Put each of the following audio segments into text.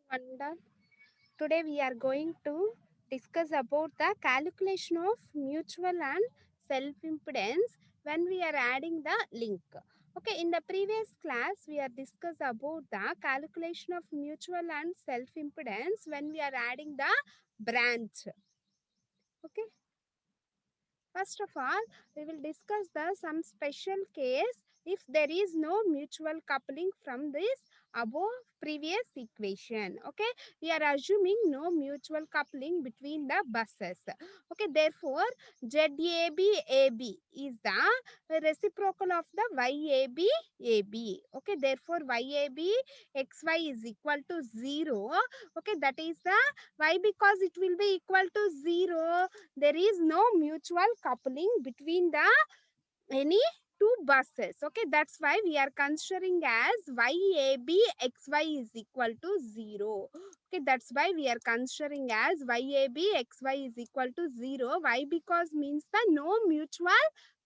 Vanda. Today we are going to discuss about the calculation of mutual and self-impedance when we are adding the link. Okay, in the previous class we are discussed about the calculation of mutual and self-impedance when we are adding the branch. Okay. First of all, we will discuss the some special case if there is no mutual coupling from this above previous equation. Okay, we are assuming no mutual coupling between the buses. Okay, therefore ZAB is the reciprocal of the YAB. Okay, therefore YAB XY is equal to 0. Okay, that is the why, because it will be equal to 0. There is no mutual coupling between the any two buses. Okay, that's why we are considering as YAB XY is equal to 0. Okay, that's why we are considering as YAB XY is equal to 0. Why? Because means the no mutual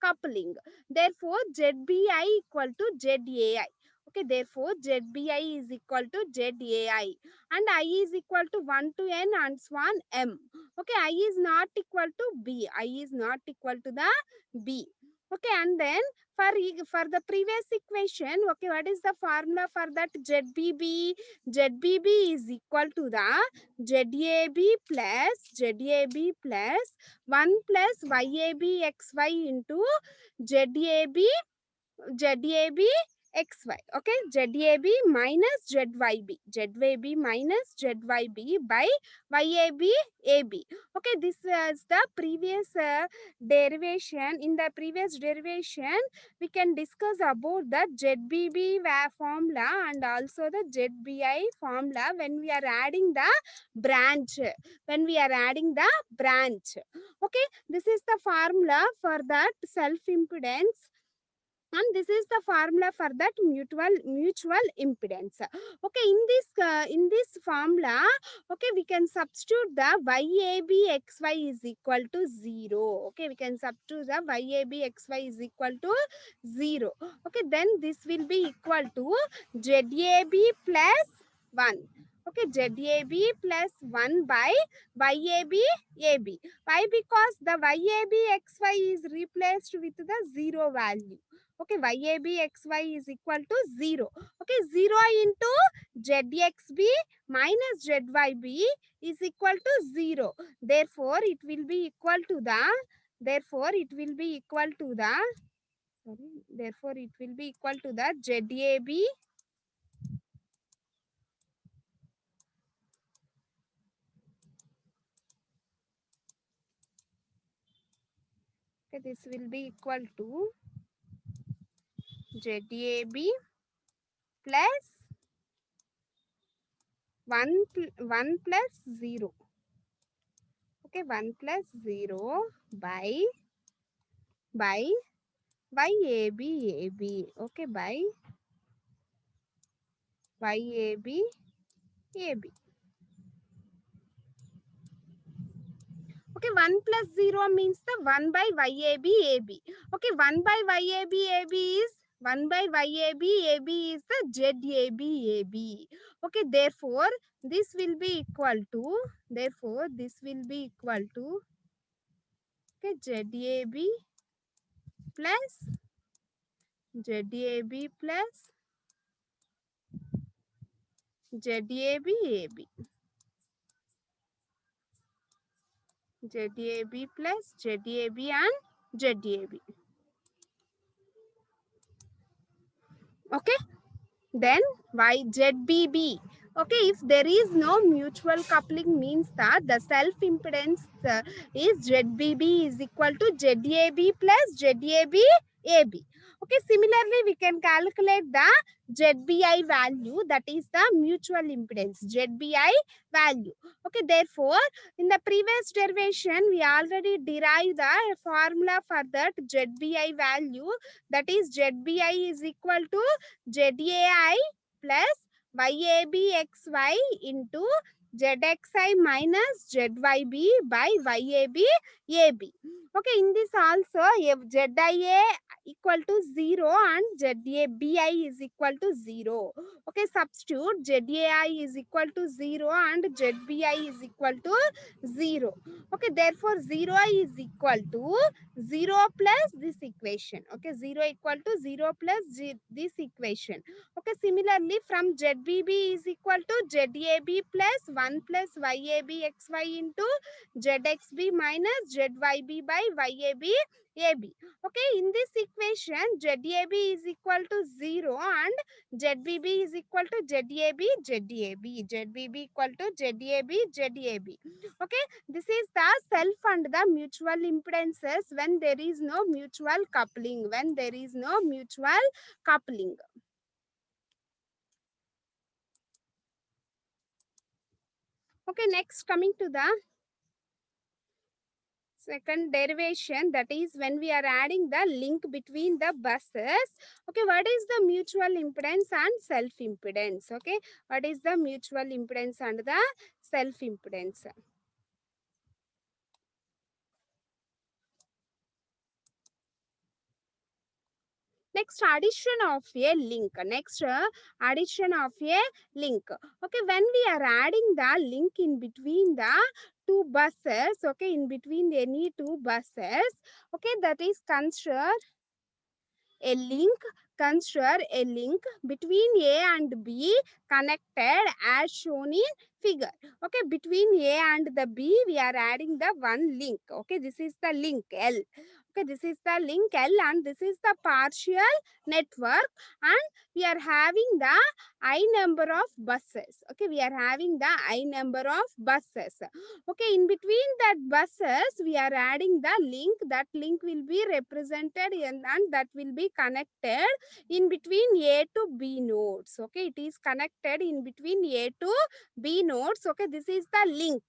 coupling. Therefore ZBI equal to ZAI. Okay, therefore ZBI is equal to ZAI and I is equal to 1 to N and so on M. Okay, I is not equal to B. I is not equal to the B. Okay, and then for the previous equation, okay, what is the formula for that? ZBB? ZBB is equal to the ZAB plus 1 plus YAB XY into ZAB XY. Okay, ZAB minus ZYB minus ZYB by YAB AB. Okay, this is the previous derivation. In the previous derivation we can discuss about the ZBB formula and also the ZBI formula when we are adding the branch. Okay, this is the formula for that self impedance and this is the formula for that mutual impedance. Okay, in this formula, okay, we can substitute the YAB XY is equal to 0. Okay, we can substitute the YAB XY is equal to 0. Okay, then this will be equal to ZAB plus 1. Okay, ZAB plus 1 by YAB AB. Why? Because the YAB XY is replaced with the 0 value. Okay, YAB XY is equal to 0. Okay, 0 into ZXB minus ZYB is equal to 0. Therefore, it will be equal to the ZAB. Okay, this will be equal to ZAB plus 1 plus 0. Okay, 1 plus 0 by YAB AB. Okay, by YAB AB. Okay, 1 plus 0 means the 1 by YAB AB. Okay, 1 by YAB AB is 1 by YAB AB is the ZAB AB. Okay, therefore this will be equal to okay, ZAB plus ZAB plus ZAB AB. ZAB plus ZAB and ZAB. Okay, then why ZBB? Okay, if there is no mutual coupling means that the self impedance is ZBB is equal to ZAB plus ZAB AB. Okay, similarly we can calculate the ZBI value, that is the mutual impedance ZBI value. Okay, therefore in the previous derivation we already derived the formula for that ZBI value, that is ZBI is equal to ZAI plus YAB XY into ZXI minus ZYB by YAB AB. Okay, in this also, if ZIA equal to 0 and ZABI is equal to 0. Okay, substitute ZAI is equal to 0 and ZBI is equal to 0. Okay, therefore 0I is equal to 0 plus this equation. Okay, 0 equal to 0 plus this equation. Okay, similarly from ZBB is equal to ZAB plus 1 plus YAB XY into ZXB minus ZYB by YAB AB. Okay, in this equation ZAB is equal to 0 and ZBB is equal to ZAB ZAB. ZBB equal to ZAB ZAB. Okay, this is the self and the mutual impedances when there is no mutual coupling. When there is no mutual coupling. Okay, next coming to the second derivation, that is when we are adding the link between the buses. Okay, what is the mutual impedance and self impedance? Okay, what is the mutual impedance and the self impedance? Next, addition of a link. Next, addition of a link. Okay, when we are adding the link in between the two buses, okay, in between any two buses, okay, that is considered a link. Consider a link between A and B connected as shown in figure. Okay, between A and the B we are adding the one link. Okay, this is the link L. Okay, this is the link L and this is the partial network, and we are having the I number of buses. Okay, we are having the I number of buses. Okay, in between that buses we are adding the link. That link will be represented and that will be connected in between A to B nodes. Okay, it is connected in between A to B nodes. Okay, this is the link.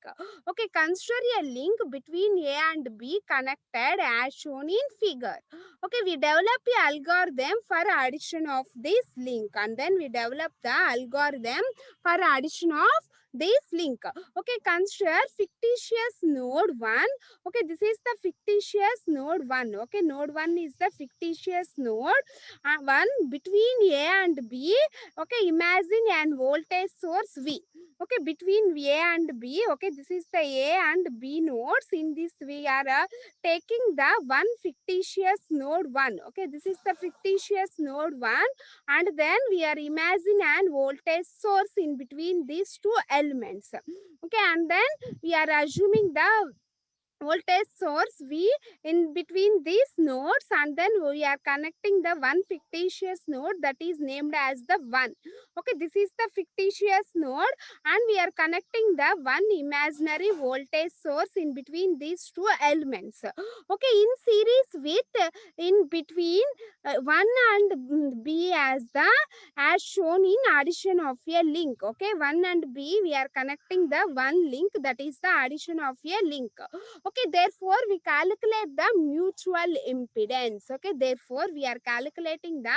Okay, consider a link between A and B connected as shown in figure. Okay, we develop a algorithm for addition of this link, and then we develop the algorithm for addition of this link. Okay, consider fictitious node 1. Okay, this is the fictitious node 1. Okay, node 1 is the fictitious node 1 between A and B. Okay, imagine an voltage source V. Okay, between A and B. Okay, this is the A and B nodes. In this we are taking the one fictitious node 1. Okay, this is the fictitious node 1, and then we are imagining an voltage source in between these two elements. Okay, and then we are assuming the voltage source V in between these nodes, and then we are connecting the one fictitious node that is named as the 1. Okay, this is the fictitious node, and we are connecting the one imaginary voltage source in between these two elements. Okay, in series with in between 1 and B as shown in addition of a link. Okay, 1 and B we are connecting the one link, that is the addition of a link. Okay, therefore we calculate the mutual impedance. Okay, therefore we are calculating the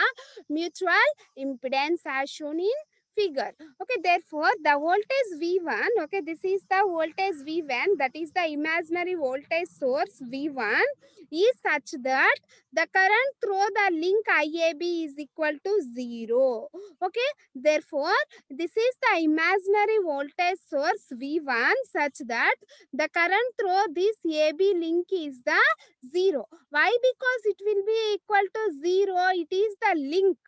mutual impedance as shown in figure. Okay, therefore the voltage V1, okay, this is the voltage V1, that is the imaginary voltage source V1, is such that the current through the link IAB is equal to 0. Okay, therefore this is the imaginary voltage source V1 such that the current through this AB link is the 0. Why? Because it will be equal to 0. It is the link.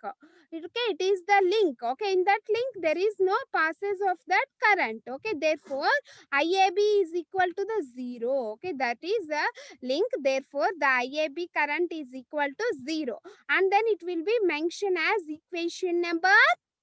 Okay, it is the link. Okay, in that link there is no passes of that current. Okay, therefore IAB is equal to the 0. Okay, that is the link. Therefore the IAB current is equal to 0, and then it will be mentioned as equation number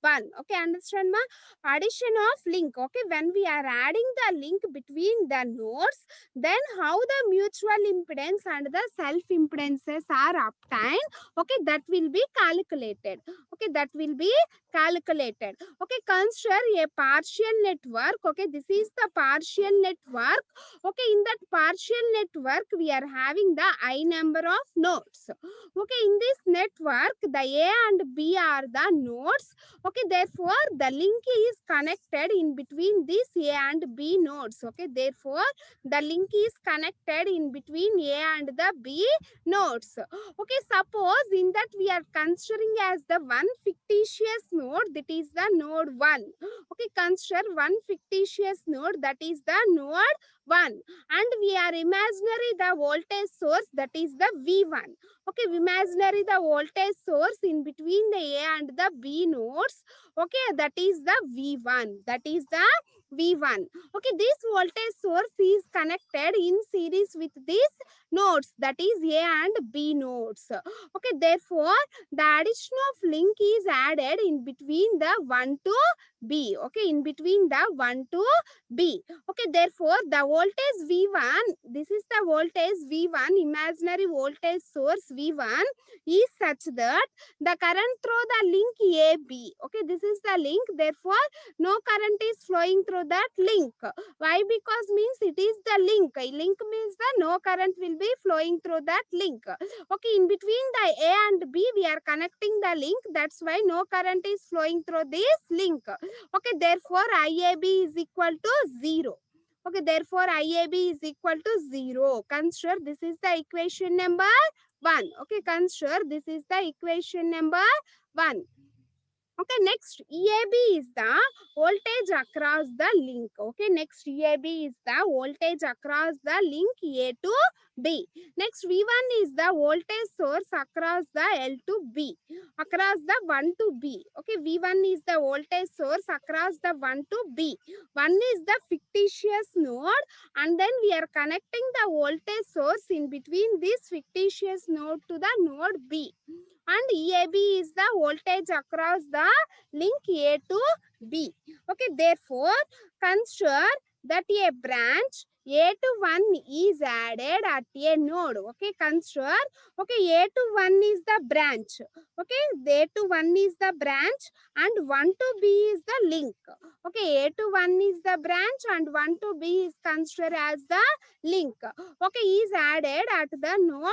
1. Okay, understand ma? Addition of link. Okay, when we are adding the link between the nodes, then how the mutual impedance and the self impedances are obtained. Okay, that will be calculated. Okay, that will be calculated. Okay, consider a partial network. Okay, this is the partial network. Okay, in that partial network we are having the I number of nodes. Okay, in this network the A and B are the nodes. Okay, therefore the link is connected in between these A and B nodes. Okay, therefore the link is connected in between A and the B nodes. Okay, suppose in that we are considering as the one fictitious node, that is the node 1. Okay, consider one fictitious node, that is the node 1, and we are imaginary the voltage source, that is the V1. Okay, imaginary the voltage source in between the A and the B nodes. Okay, that is the V1. That is the V1. Okay, this voltage source is connected in series with these nodes, that is A and B nodes. Okay, therefore the addition of link is added in between the 1 to B. Okay, in between the 1 to B. Okay, therefore the voltage V1, this is the voltage V1, imaginary voltage source V1 is such that the current through the link AB. Okay, this is the link, therefore no current is flowing through that link. Why? Because means it is the link. A link means the no current will be flowing through that link. Okay, in between the A and B we are connecting the link, that's why no current is flowing through this link. Okay, therefore IAB is equal to 0. Okay, therefore IAB is equal to 0. Consider this is the equation number 1. Okay, consider this is the equation number 1. Okay, next EAB is the voltage across the link. Okay, next EAB is the voltage across the link A to B. Next V1 is the voltage source across the L to B, across the 1 to B. Okay, V1 is the voltage source across the 1 to B. 1 is the fictitious node, and then we are connecting the voltage source in between this fictitious node to the node B. And EAB is the voltage across the link A to B. Okay, therefore, consider that a branch A to 1 is added at a node. Okay, consider, okay, A to 1 is the branch. Okay, A to 1 is the branch and 1 to B is the link. Okay, A to 1 is the branch and 1 to B is considered as the link. Okay, is added at the node,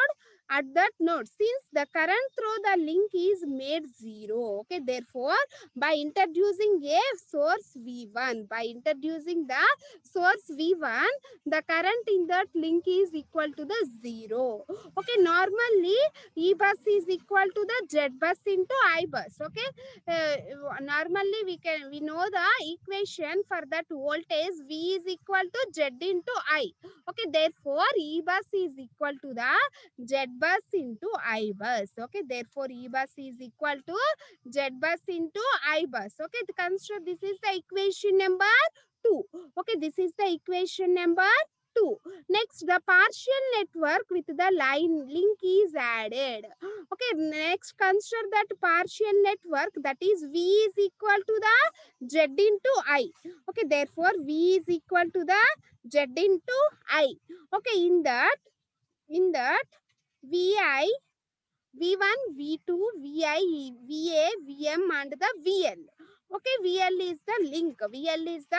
at that node, since the current through the link is made 0. Okay, therefore by introducing a source V1, by introducing the source V1, the current in that link is equal to the 0. Okay, normally E bus is equal to the Z bus into I bus. Okay, normally we know the equation for that voltage V is equal to Z into I. Okay, therefore E bus is equal to the Z bus into I bus. Okay, therefore E bus is equal to Z bus into I bus. Okay, consider this is the equation number 2. Okay, this is the equation number 2. Next, the partial network with the line link is added. Okay, next consider that partial network, that is V is equal to the Z into I. Okay, therefore V is equal to the Z into I. Okay, in that VI, V1, V2, VI, VA, VM and the VL. Okay, VL is the link. VL is the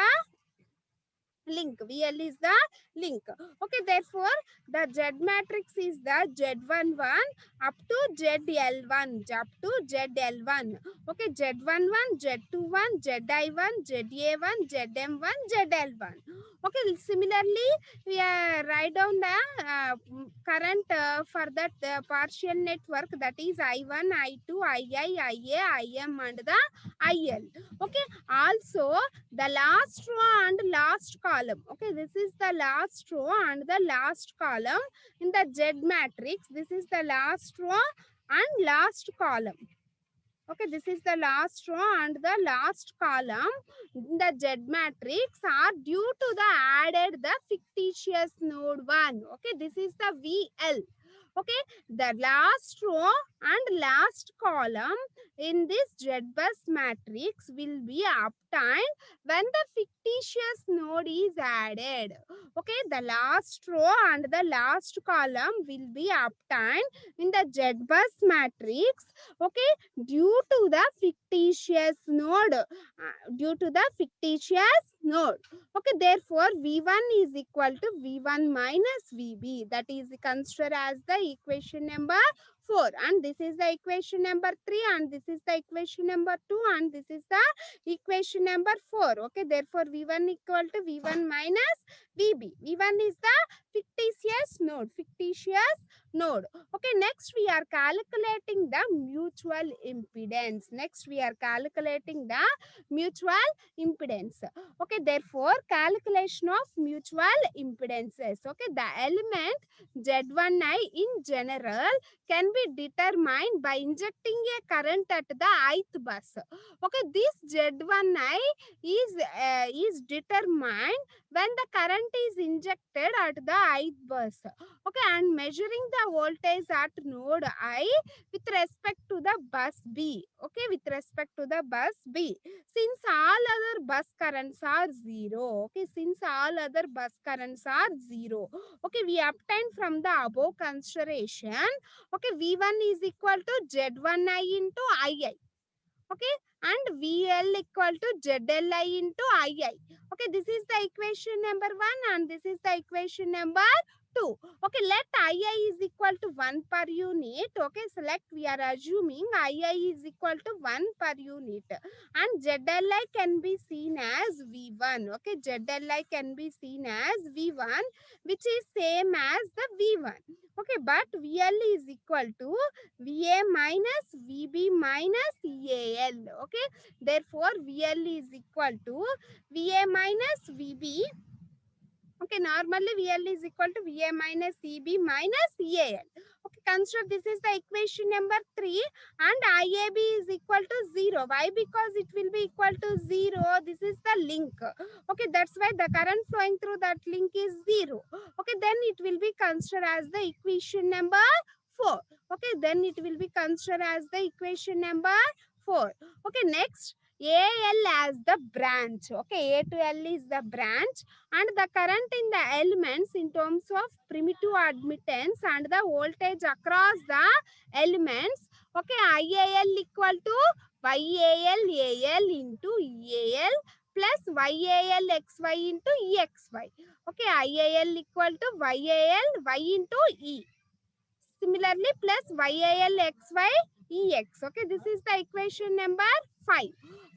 link. VL is the link. Okay, therefore the Z matrix is the Z11 up to ZL1, up to ZL1. Okay, Z11, Z21, ZI1, ZA1, ZM1, ZL1. Okay, similarly we write down the current for that partial network, that is I1, I2, II, IA, IM and the IL. Okay, also the last row and last column. Okay, this is the last row and the last column in the Z matrix. This is the last row and last column. Okay, this is the last row and the last column in the Z matrix are due to the added the fictitious node 1. Okay, this is the VL. Okay, the last row and last column in this Z bus matrix will be obtained when the fictitious node is added. Okay, the last row and the last column will be obtained in the Z bus matrix. Okay, due to the fictitious node, due to the fictitious node. Okay, therefore V1 is equal to V1 minus VB, that is considered as the equation number 4, and this is the equation number 3, and this is the equation number 2, and this is the equation number 4. Okay, therefore V1 equal to V1 minus VB. V1 is the fictitious node. Okay, next we are calculating the mutual impedance. Next we are calculating the mutual impedance. Okay, therefore calculation of mutual impedances. Okay, the element Z1I in general can be determined by injecting a current at the ith bus. Okay, this Z1I is determined when the current is injected at the ith bus. Okay, and measuring the voltage at node I with respect to the bus B. Okay, with respect to the bus B. Since all other bus currents are zero. Okay, since all other bus currents are zero. Okay, we obtain from the above consideration. Okay, V1 is equal to Z1I into II. Okay, and VL equal to ZLI into II. Okay, this is the equation number 1, and this is the equation number 2. Okay, let II is equal to 1 per unit. Okay, select, we are assuming II is equal to 1 per unit, and ZLI can be seen as V1. Okay, ZLI can be seen as V1, which is same as the V1. Okay, but VL is equal to VA minus VB minus EAL. Okay, therefore VL is equal to VA minus VB. Okay, normally VL is equal to VA minus EB minus EAL. Okay, consider this is the equation number 3, and IAB is equal to 0. Why? Because it will be equal to 0. This is the link. Okay, that's why the current flowing through that link is 0. Okay, then it will be considered as the equation number 4. Okay, then it will be considered as the equation number 4. Okay, next, AL as the branch. Okay, A to L is the branch, and the current in the elements in terms of primitive admittance and the voltage across the elements. Okay, IAL equal to YAL AL into EAL plus YAL XY into EXY. Okay, IAL equal to YAL Y into E. Similarly, plus YAL XY EX. Okay, this is the equation number 5.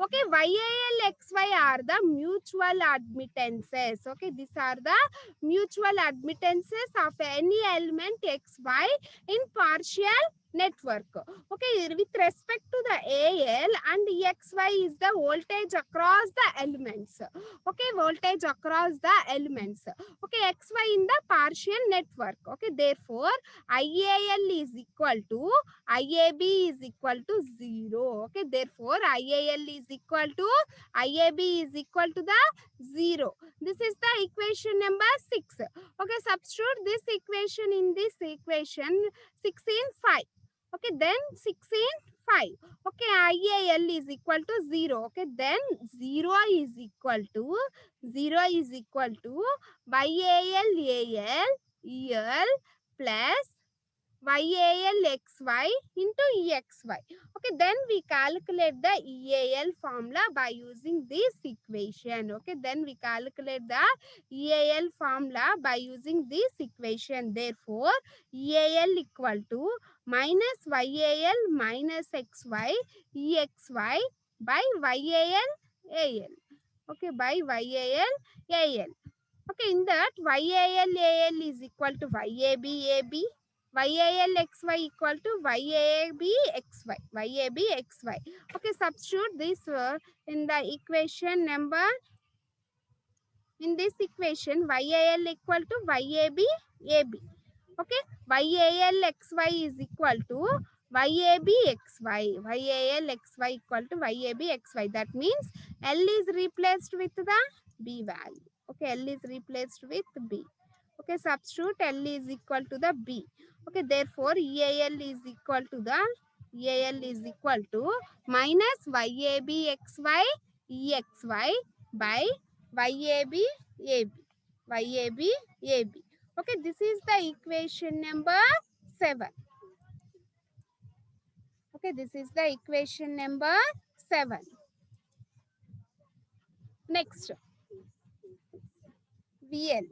Okay, YAL XY are the mutual admittances. Okay, these are the mutual admittances of any element XY in partial network. Okay, with respect to the AL and XY is the voltage across the elements. Okay, voltage across the elements. Okay, XY in the partial network. Okay, therefore IAL is equal to IAB is equal to 0. Okay, therefore IAL is equal to IAB is equal to the 0. This is the equation number 6. Okay, substitute this equation in this equation 6 in 5. Okay, then 6 in 5. Okay, IAL is equal to 0. Okay, then 0 is equal to YAL AL EL plus YAL XY into EXY. Okay, then we calculate the EAL formula by using this equation. Okay, then we calculate the EAL formula by using this equation. Therefore, EAL equal to minus YAL minus XY EXY by YAL AL. Okay, by YAL AL. Okay, in that YAL AL is equal to YAB AB. YAL XY equal to YAB XY. YAB XY. Okay, substitute this in the equation number. In this equation, YAL equal to YAB AB. Okay, YAL XY is equal to YAB XY. YAL XY equal to YAB XY. That means L is replaced with the B value. Okay, L is replaced with B. Okay, substitute L is equal to the B. Okay, therefore EAL is equal to the minus YAB XY EXY by YAB AB. YAB AB. Okay, this is the equation number 7. Okay, this is the equation number 7. Next, VL.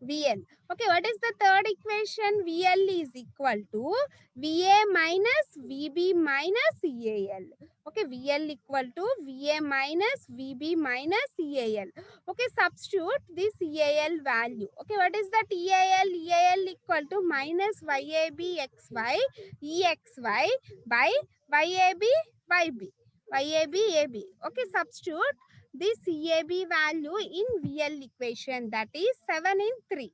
VL. Okay, what is the third equation? VL is equal to VA minus VB minus EAL. Okay, VL equal to VA minus VB minus EAL. Okay, substitute this EAL value. Okay, what is that EAL? EAL equal to minus YAB XY EXY by YAB YB. YAB AB. Okay, substitute this EAB value in VL equation, that is 7 in 3.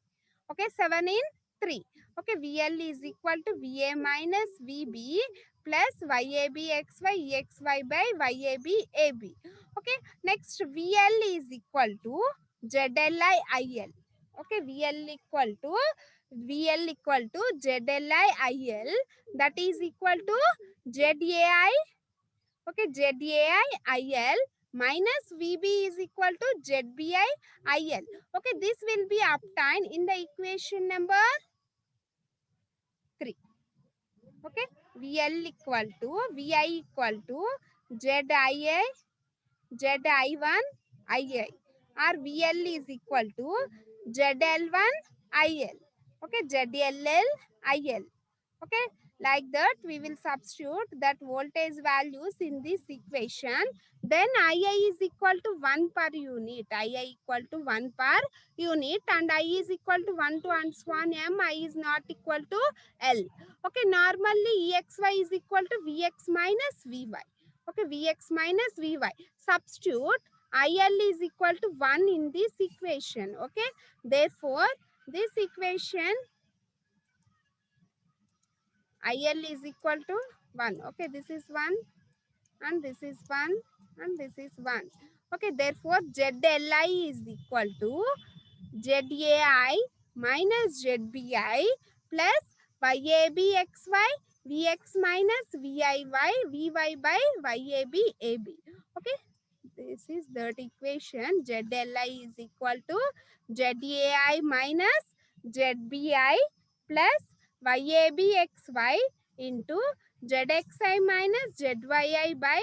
Okay, 7 in 3. Okay, VL is equal to VA minus VB plus YAB XY EXY by YAB AB. Okay, next VL is equal to ZLI IL. Okay, VL equal to ZLI IL, that is equal to ZAI. Okay, ZAI IL minus VB is equal to ZBI IL. Okay, this will be obtained in the equation number 3. Okay, VL equal to VI equal to ZIA ZI1 IA, or VL is equal to ZL1 IL. Okay, ZLL IL. Okay, like that we will substitute that voltage values in this equation. Then II is equal to 1 per unit. II equal to 1 per unit, and I is equal to 1 to and so on m. I is not equal to L. Okay, normally EXY is equal to VX minus VY. Okay, VX minus VY. Substitute IL is equal to 1 in this equation. Okay, therefore this equation IL is equal to 1. Okay, this is 1 and this is 1 and this is 1. Okay, therefore ZLI is equal to ZAI minus ZBI plus YABXY VX minus VIY VY by YABAB. Okay, this is that equation. ZLI is equal to ZAI minus ZBI plus YABXY into ZXI minus ZYI by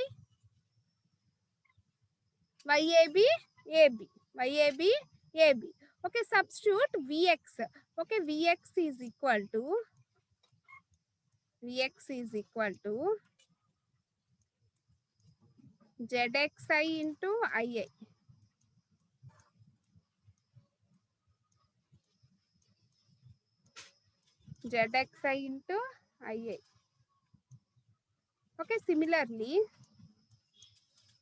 YABAB. YABAB. Okay, substitute VX. Okay, VX is equal to ZXI into IA. ZXI into IA. Okay, similarly,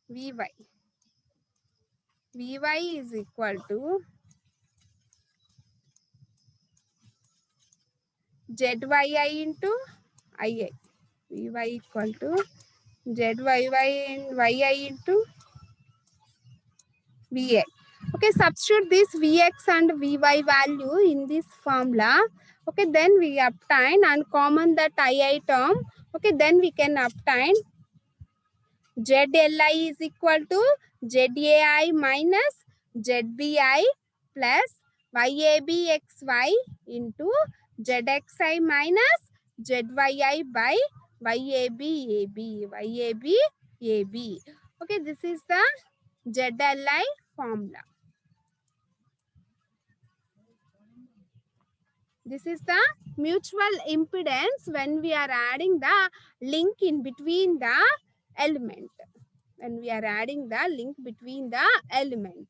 VY. VY is equal to ZYI into IA. VY equal to ZYY and YI into VA. Okay, substitute this Vx and Vy value in this formula. Okay, then we obtain and common that II term. Okay, then we can obtain ZLI is equal to ZAI minus ZBI plus YABXY into ZXI minus ZYI by YABAB. Okay, this is the ZLI formula. This is the mutual impedance when we are adding the link in between the element. When we are adding the link between the element.